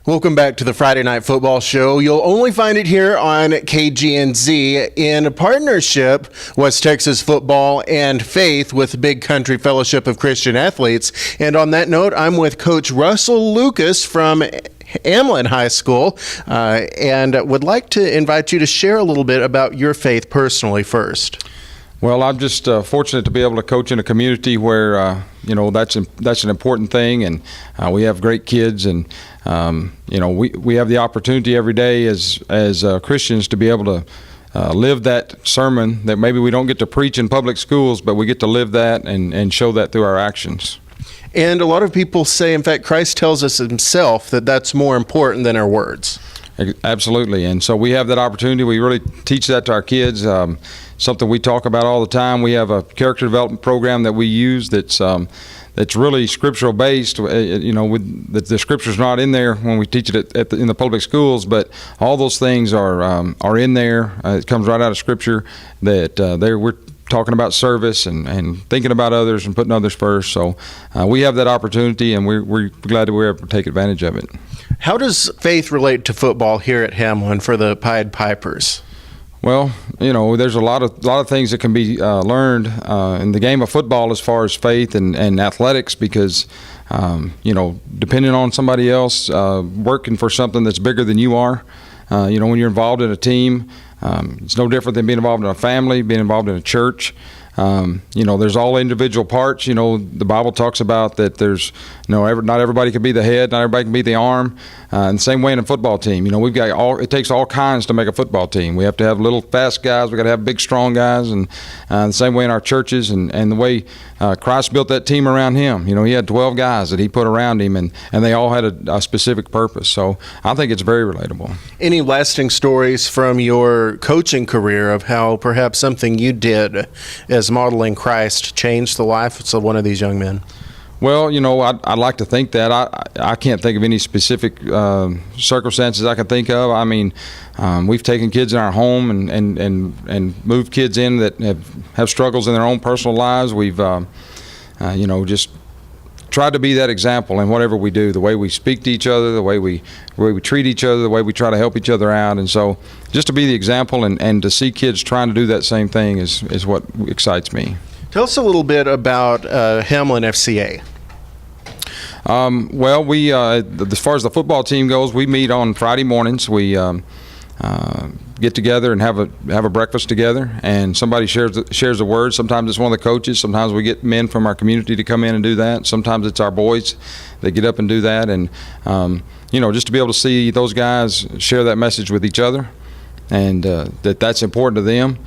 Welcome back to the Friday Night Football Show. You'll only find it here on KGNZ in partnership West Texas Football and Faith with Big Country Fellowship of Christian Athletes. And on that note, I'm with Coach Russell Lucas from Hamlin High School and would like to invite you to share a little bit about your faith personally first. Well, I'm just fortunate to be able to coach in a community where that's an important thing, and we have great kids, and we have the opportunity every day as Christians to be able to live that sermon that maybe we don't get to preach in public schools, but we get to live that and show that through our actions. And a lot of people say, in fact, Christ tells us himself that that's more important than our words. Absolutely, and so we have that opportunity. We really teach that to our kids. Something we talk about all the time. We have a character development program that we use that's really scriptural based. The scripture's not in there when we teach it in the public schools, but all those things are in there. It comes right out of scripture. We're talking about service and thinking about others and putting others first. So we have that opportunity, and we're glad that we're able to take advantage of it. How does faith relate to football here at Hamlin for the Pied Pipers? Well, there's a lot of things that can be learned in the game of football as far as faith and athletics, because depending on somebody else working for something that's bigger than you are, when you're involved in a team, it's no different than being involved in a family, being involved in a church. There's all individual parts. The Bible talks about that there's not everybody can be the head, not everybody can be the arm. And the same way in a football team. We've got it takes all kinds to make a football team. We have to have little fast guys. We got to have big strong guys, and the same way in our churches and the way Christ built that team around him. He had 12 guys that he put around him, and they all had a specific purpose. So I think it's very relatable. Any lasting stories from your coaching career of how perhaps something you did as modeling Christ changed the life of one of these young men? Well, I'd like to think that. I can't think of any specific circumstances I can think of. I mean, we've taken kids in our home and moved kids in that have struggles in their own personal lives. We've, just tried to be that example in whatever we do, the way we speak to each other, the way we treat each other, the way we try to help each other out. And so just to be the example and to see kids trying to do that same thing is what excites me. Tell us a little bit about Hamlin FCA. Well, we as far as the football team goes, we meet on Friday mornings. We get together and have a breakfast together, and somebody shares a word. Sometimes it's one of the coaches. Sometimes we get men from our community to come in and do that. Sometimes it's our boys that get up and do that. And just to be able to see those guys share that message with each other, and that's important to them,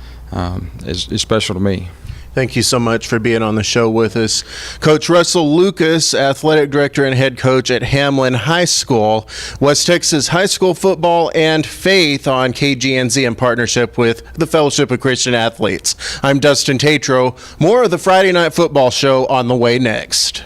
is special to me. Thank you so much for being on the show with us. Coach Russell Lucas, Athletic Director and Head Coach at Hamlin High School, West Texas High School Football and Faith on KGNZ in partnership with the Fellowship of Christian Athletes. I'm Dustin. More of the Friday Night Football Show on the way next.